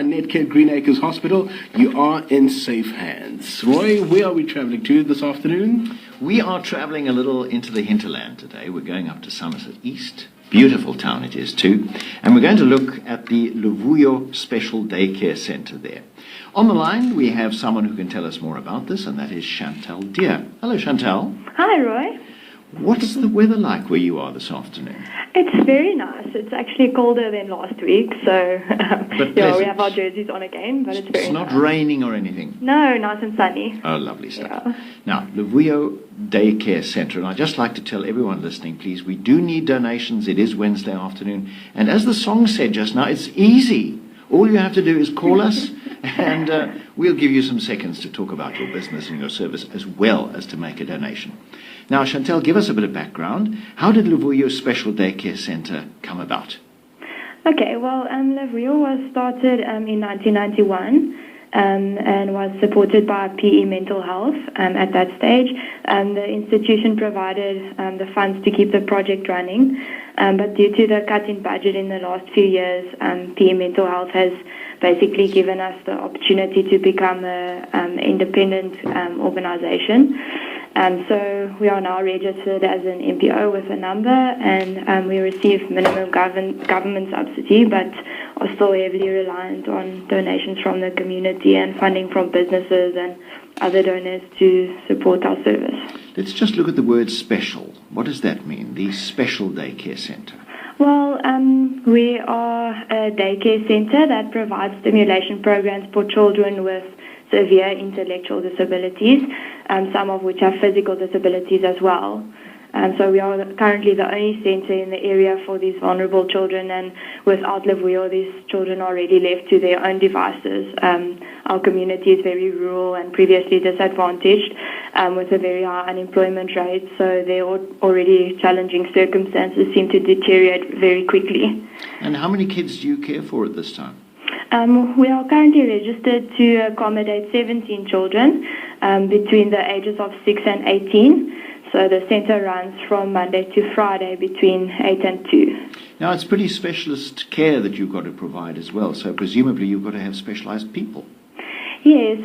at Netcare Green Acres Hospital, you are in safe hands. Roy, where are we travelling to this afternoon? We are travelling a little into the hinterland today. We're going up to Somerset-East. Beautiful town it is too. And we're going to look at the Luvuyo Special Daycare Centre there. On the line, we have someone who can tell us more about this, and that is Chantal Deer. Hello, Chantal. Hi, Roy. What's the weather like where you are this afternoon? It's very nice. It's actually colder than last week, so yeah, we have our jerseys on again, but it's very nice. It's not raining or anything? No, nice and sunny. Oh, lovely stuff. Yeah. Now, Luvuyo Daycare Centre, and I'd just like to tell everyone listening, please, we do need donations. It is Wednesday afternoon, and as the song said just now, it's easy. All you have to do is call us, and we'll give you some seconds to talk about your business and your service, as well as to make a donation. Now, Chantal, give us a bit of background. How did Luvuyo Special Daycare Centre come about? Okay, well, Luvuyo was started in 1991 and was supported by PE Mental Health at that stage. The institution provided the funds to keep the project running, but due to the cut in budget in the last few years, PE Mental Health has basically given us the opportunity to become an independent organisation. So we are now registered as an MPO with a number, and we receive minimum government subsidy, but are still heavily reliant on donations from the community and funding from businesses and other donors to support our service. Let's just look at the word special. What does that mean, the Special Daycare Centre? Well, we are a daycare centre that provides stimulation programs for children with severe intellectual disabilities, some of which have physical disabilities as well. So we are currently the only centre in the area for these vulnerable children, and without Luvuyo, these children are already left to their own devices. Our community is very rural and previously disadvantaged with a very high unemployment rate, so their already challenging circumstances seem to deteriorate very quickly. And how many kids do you care for at this time? We are currently registered to accommodate 17 children between the ages of 6 and 18. So the centre runs from Monday to Friday between 8 and 2. Now, it's pretty specialist care that you've got to provide as well, so presumably you've got to have specialised people. Yes,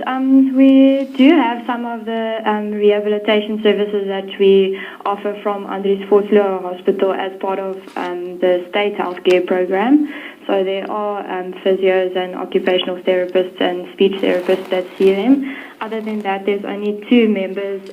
we do have some of the rehabilitation services that we offer from Andries Vosloo Hospital as part of the state healthcare program. So there are physios and occupational therapists and speech therapists that see them. Other than that, there's only 2 members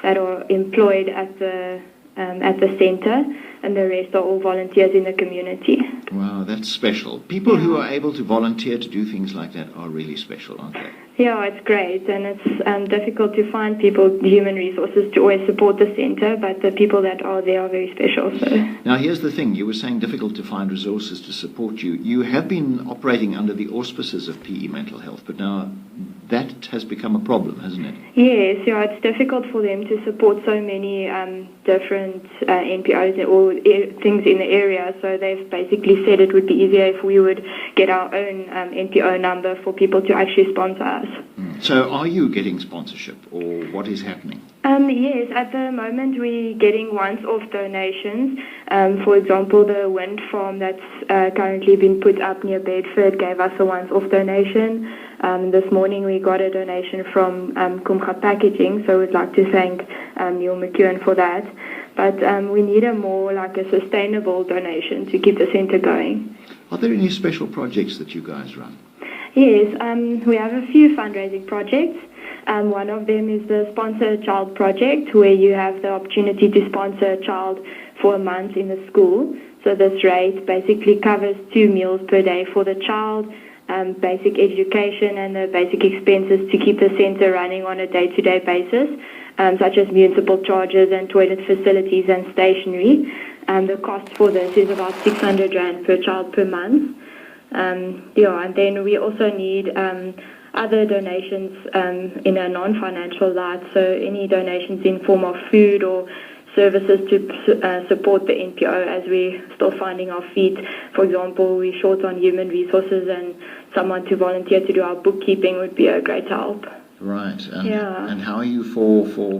that are employed at the centre, and the rest are all volunteers in the community. Wow, that's special. People who are able to volunteer to do things like that are really special, aren't they? Yeah, it's great, and it's difficult to find people, human resources, to always support the centre, but the people that are there are very special. So. Now, here's the thing. You were saying difficult to find resources to support you. You have been operating under the auspices of PE Mental Health, but now that has become a problem, hasn't it? Yes, yeah, it's difficult for them to support so many different NPOs or things in the area, so they've basically said it would be easier if we would get our own NPO number for people to actually sponsor us. So are you getting sponsorship, or what is happening? Yes, at the moment we're getting once-off donations. For example, the wind farm that's currently been put up near Bedford gave us a once-off donation. This morning we got a donation from Kumcha Packaging, so we'd like to thank Neil McEwen for that. But we need a more like a sustainable donation to keep the centre going. Are there any special projects that you guys run? Yes, we have a few fundraising projects. One of them is the Sponsor a Child project, where you have the opportunity to sponsor a child for a month in the school. So this rate basically covers 2 meals per day for the child, basic education and the basic expenses to keep the centre running on a day-to-day basis, such as municipal charges and toilet facilities and stationery. The cost for this is about 600 Rand per child per month. And then we also need other donations in a non-financial light, so any donations in form of food or services to support the NPO as we're still finding our feet. For example, we're short on human resources, and someone to volunteer to do our bookkeeping would be a great help. Right. And how are you for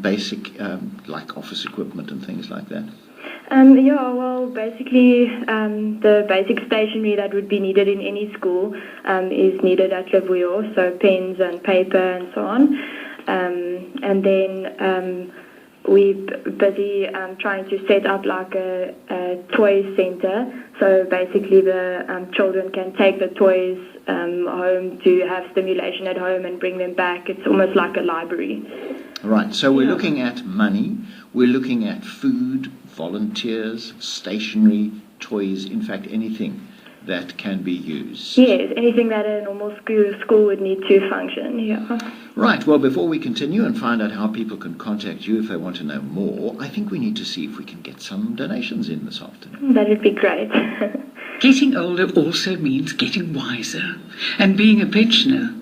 basic like office equipment and things like that? Yeah, well, basically, the basic stationery that would be needed in any school is needed at Luvuyo, so pens and paper and so on. And then we're busy trying to set up like a toy center, so basically the children can take the toys home to have stimulation at home and bring them back. It's almost like a library. Right, so we're looking at money, we're looking at food, volunteers, stationery, toys, in fact anything that can be used. Yes, anything that a normal school would need to function, yeah. Right, well, before we continue and find out how people can contact you if they want to know more, I think we need to see if we can get some donations in this afternoon. That would be great. Getting older also means getting wiser. And being a pensioner,